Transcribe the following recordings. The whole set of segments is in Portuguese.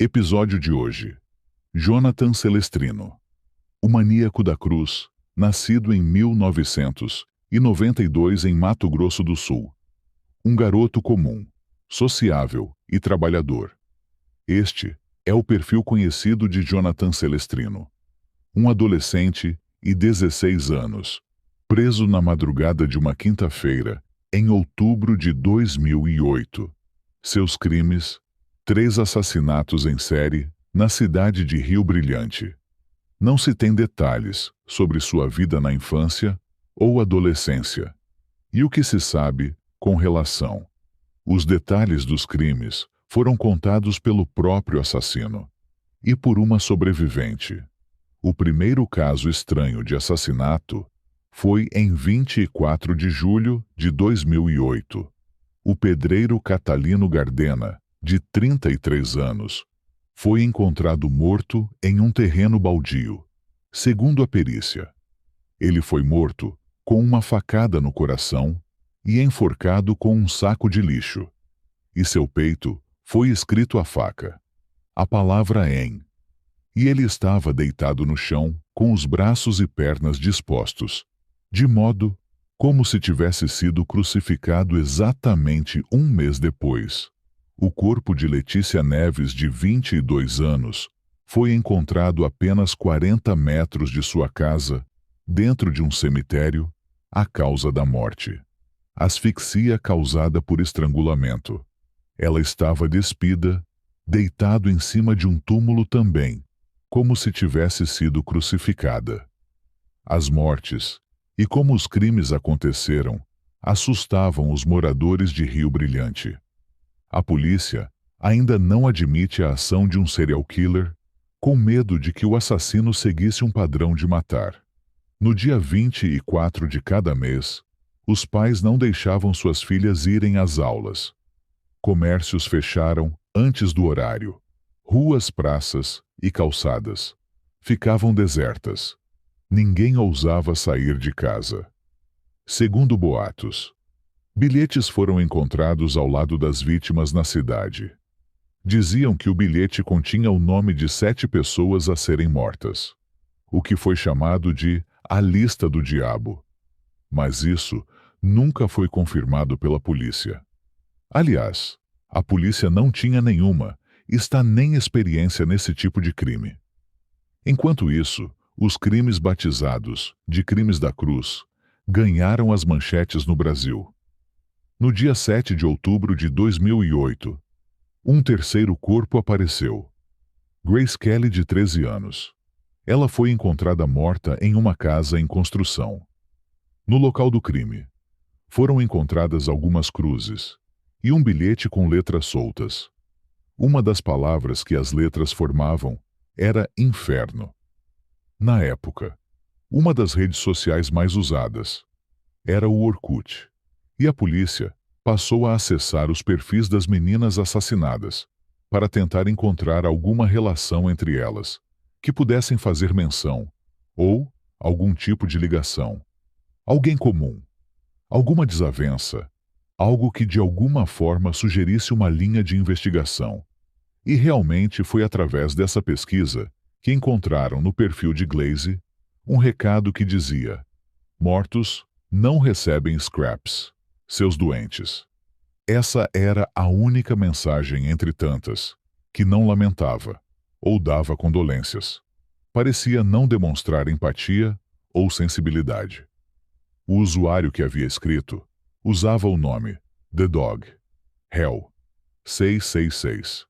Episódio de hoje: Jonathan Celestrino, o maníaco da cruz, nascido em 1992 em Mato Grosso do Sul. Um garoto comum, sociável e trabalhador. Este é o perfil conhecido de Jonathan Celestrino. Um adolescente e 16 anos, preso na madrugada de uma quinta-feira, em outubro de 2008. Seus crimes: 3 assassinatos em série, na cidade de Rio Brilhante. Não se tem detalhes sobre sua vida na infância ou adolescência. E o que se sabe com relação? Os detalhes dos crimes foram contados pelo próprio assassino e por uma sobrevivente. O primeiro caso estranho de assassinato foi em 24 de julho de 2008. O pedreiro Catalino Gardena, de 33 anos, foi encontrado morto em um terreno baldio. Segundo a perícia, ele foi morto com uma facada no coração e enforcado com um saco de lixo. E seu peito foi escrito a faca, a palavra em. E ele estava deitado no chão, com os braços e pernas dispostos, de modo como se tivesse sido crucificado exatamente um mês depois. O corpo de Letícia Neves, de 22 anos, foi encontrado a apenas 40 metros de sua casa, dentro de um cemitério, a causa da morte: asfixia causada por estrangulamento. Ela estava despida, deitado em cima de um túmulo também, como se tivesse sido crucificada. As mortes, e como os crimes aconteceram, assustavam os moradores de Rio Brilhante. A polícia ainda não admite a ação de um serial killer, com medo de que o assassino seguisse um padrão de matar. No dia 24 de cada mês, os pais não deixavam suas filhas irem às aulas. Comércios fecharam antes do horário. Ruas, praças e calçadas ficavam desertas. Ninguém ousava sair de casa. Segundo boatos, bilhetes foram encontrados ao lado das vítimas na cidade. Diziam que o bilhete continha o nome de 7 pessoas a serem mortas, o que foi chamado de a lista do diabo. Mas isso nunca foi confirmado pela polícia. Aliás, a polícia não tinha nenhuma, nem experiência nesse tipo de crime. Enquanto isso, os crimes batizados de crimes da cruz ganharam as manchetes no Brasil. No dia 7 de outubro de 2008, um terceiro corpo apareceu. Grace Kelly, de 13 anos. Ela foi encontrada morta em uma casa em construção. No local do crime, foram encontradas algumas cruzes e um bilhete com letras soltas. Uma das palavras que as letras formavam era inferno. Na época, uma das redes sociais mais usadas era o Orkut, e a polícia passou a acessar os perfis das meninas assassinadas para tentar encontrar alguma relação entre elas, que pudessem fazer menção, ou algum tipo de ligação. Alguém comum, alguma desavença, algo que de alguma forma sugerisse uma linha de investigação. E realmente foi através dessa pesquisa que encontraram no perfil de Glaze um recado que dizia: mortos não recebem scraps, seus doentes. Essa era a única mensagem entre tantas, que não lamentava ou dava condolências. Parecia não demonstrar empatia ou sensibilidade. O usuário que havia escrito usava o nome The Dog, Hell 666.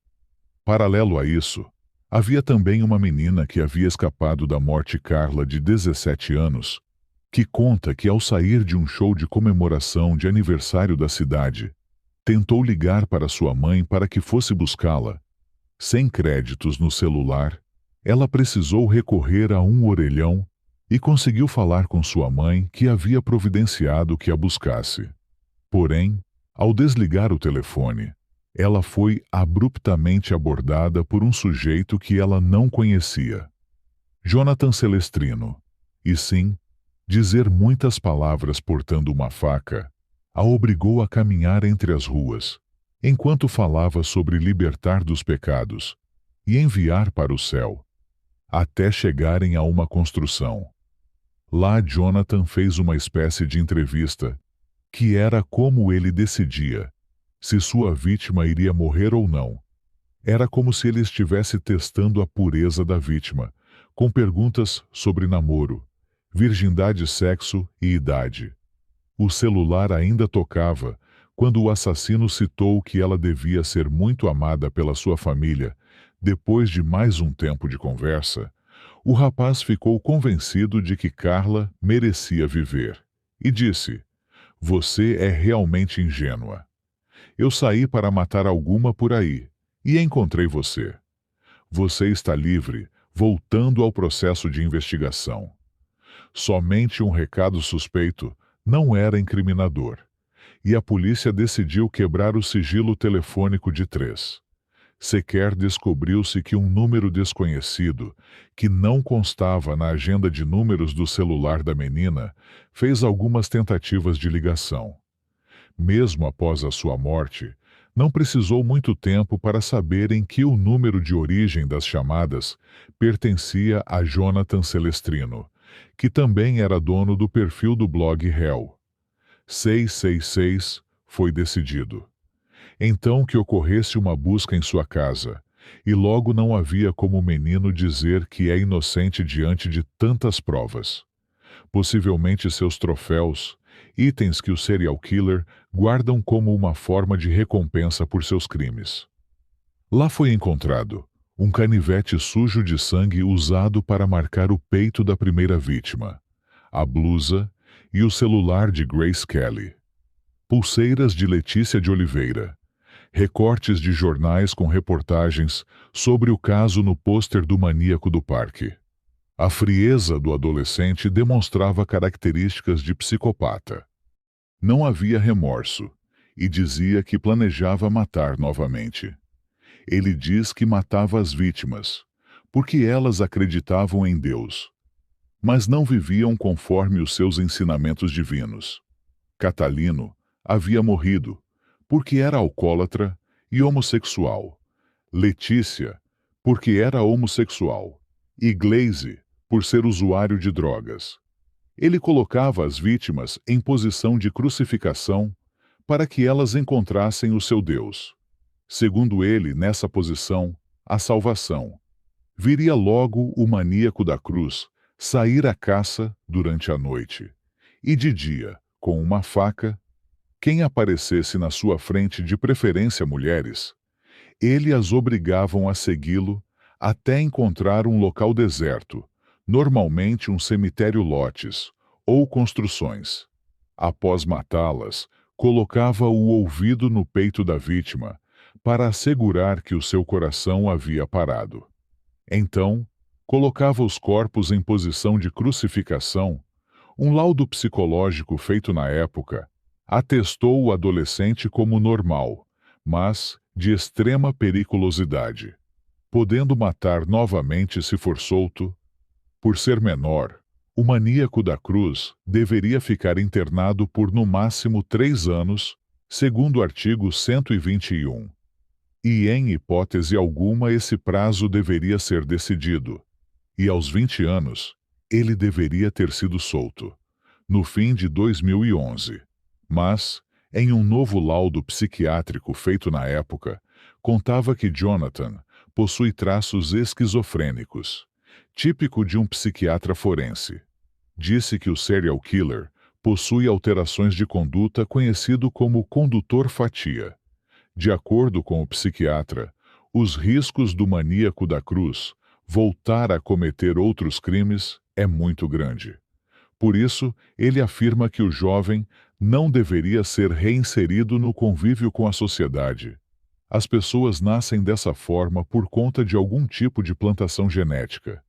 Paralelo a isso, havia também uma menina que havia escapado da morte, Carla, de 17 anos, que conta que ao sair de um show de comemoração de aniversário da cidade, tentou ligar para sua mãe para que fosse buscá-la. Sem créditos no celular, ela precisou recorrer a um orelhão e conseguiu falar com sua mãe, que havia providenciado que a buscasse. Porém, ao desligar o telefone, ela foi abruptamente abordada por um sujeito que ela não conhecia. Jonathan Celestrino. E sim, dizer muitas palavras portando uma faca, a obrigou a caminhar entre as ruas, enquanto falava sobre libertar dos pecados e enviar para o céu, até chegarem a uma construção. Lá Jonathan fez uma espécie de entrevista, que era como ele decidia se sua vítima iria morrer ou não. Era como se ele estivesse testando a pureza da vítima, com perguntas sobre namoro, virgindade, sexo e idade. O celular ainda tocava quando o assassino citou que ela devia ser muito amada pela sua família. Depois de mais um tempo de conversa, o rapaz ficou convencido de que Carla merecia viver e disse: "Você é realmente ingênua. Eu saí para matar alguma por aí e encontrei você. Você está livre, voltando ao processo de investigação." Somente um recado suspeito não era incriminador, e a polícia decidiu quebrar o sigilo telefônico de 3. Sequer descobriu-se que um número desconhecido, que não constava na agenda de números do celular da menina, fez algumas tentativas de ligação. Mesmo após a sua morte, não precisou muito tempo para saberem que o número de origem das chamadas pertencia a Jonathan Celestrino, que também era dono do perfil do blog Hell. 666 foi decidido. Então que ocorresse uma busca em sua casa, e logo não havia como o menino dizer que é inocente diante de tantas provas. Possivelmente seus troféus, itens que o serial killer guardam como uma forma de recompensa por seus crimes. Lá foi encontrado um canivete sujo de sangue usado para marcar o peito da primeira vítima, a blusa e o celular de Grace Kelly. Pulseiras de Letícia de Oliveira. Recortes de jornais com reportagens sobre o caso no pôster do maníaco do parque. A frieza do adolescente demonstrava características de psicopata. Não havia remorso, e dizia que planejava matar novamente. Ele diz que matava as vítimas, porque elas acreditavam em Deus, mas não viviam conforme os seus ensinamentos divinos. Catalino havia morrido, porque era alcoólatra e homossexual. Letícia, porque era homossexual. E Glaze, por ser usuário de drogas. Ele colocava as vítimas em posição de crucificação para que elas encontrassem o seu Deus. Segundo ele, nessa posição, a salvação. Viria logo o maníaco da cruz sair à caça durante a noite. E de dia, com uma faca, quem aparecesse na sua frente, de preferência mulheres, ele as obrigavam a segui-lo até encontrar um local deserto, normalmente um cemitério lotes, ou construções. Após matá-las, colocava o ouvido no peito da vítima, para assegurar que o seu coração havia parado. Então, colocava os corpos em posição de crucificação. Um laudo psicológico feito na época atestou o adolescente como normal, mas de extrema periculosidade, podendo matar novamente se for solto. Por ser menor, o maníaco da cruz deveria ficar internado por no máximo 3 anos, segundo o artigo 121. E em hipótese alguma esse prazo deveria ser decidido. E aos 20 anos, ele deveria ter sido solto, no fim de 2011. Mas, em um novo laudo psiquiátrico feito na época, contava que Jonathan possui traços esquizofrênicos, típico de um psiquiatra forense. Disse que o serial killer possui alterações de conduta conhecido como condutor fatia. De acordo com o psiquiatra, os riscos do maníaco da cruz voltar a cometer outros crimes é muito grande. Por isso, ele afirma que o jovem não deveria ser reinserido no convívio com a sociedade. As pessoas nascem dessa forma por conta de algum tipo de plantação genética.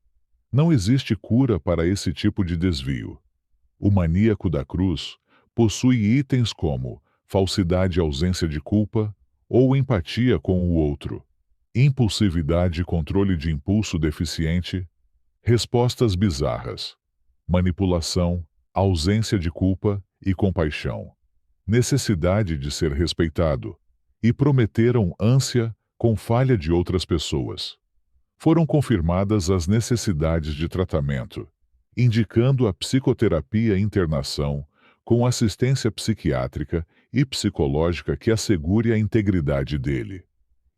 Não existe cura para esse tipo de desvio. O maníaco da cruz possui itens como falsidade e ausência de culpa ou empatia com o outro, impulsividade e controle de impulso deficiente, respostas bizarras, manipulação, ausência de culpa e compaixão, necessidade de ser respeitado, e prometeram ânsia com falha de outras pessoas. Foram confirmadas as necessidades de tratamento, indicando a psicoterapia e internação com assistência psiquiátrica e psicológica que assegure a integridade dele.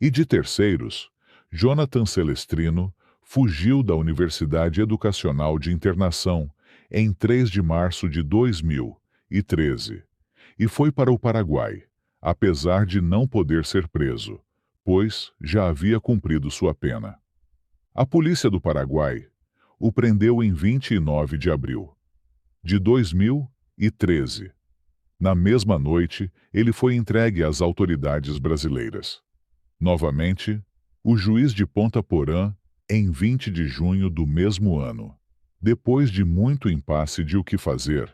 E de terceiros, Jonathan Celestrino fugiu da Universidade Educacional de Internação em 3 de março de 2013 e foi para o Paraguai, apesar de não poder ser preso, pois já havia cumprido sua pena. A polícia do Paraguai o prendeu em 29 de abril de 2013. Na mesma noite, ele foi entregue às autoridades brasileiras. Novamente, o juiz de Ponta Porã, em 20 de junho do mesmo ano. Depois de muito impasse de o que fazer,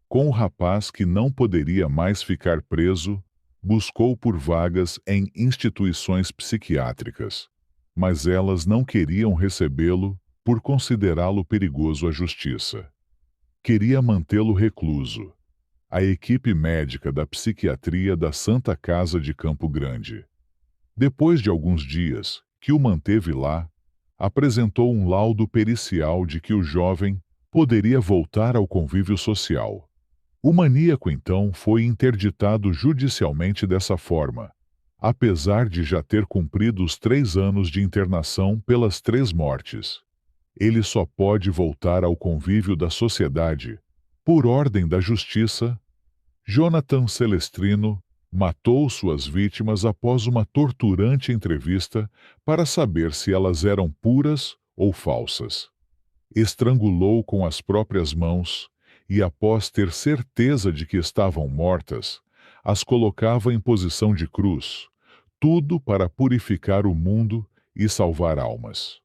com o rapaz que não poderia mais ficar preso, buscou por vagas em instituições psiquiátricas, mas elas não queriam recebê-lo por considerá-lo perigoso à justiça. Queria mantê-lo recluso. A equipe médica da psiquiatria da Santa Casa de Campo Grande. Depois de alguns dias que o manteve lá, apresentou um laudo pericial de que o jovem poderia voltar ao convívio social. O maníaco então foi interditado judicialmente dessa forma, apesar de já ter cumprido os 3 anos de internação pelas 3 mortes. Ele só pode voltar ao convívio da sociedade, por ordem da justiça. Jonathan Celestrino matou suas vítimas após uma torturante entrevista para saber se elas eram puras ou falsas. Estrangulou com as próprias mãos e, após ter certeza de que estavam mortas, as colocava em posição de cruz, tudo para purificar o mundo e salvar almas.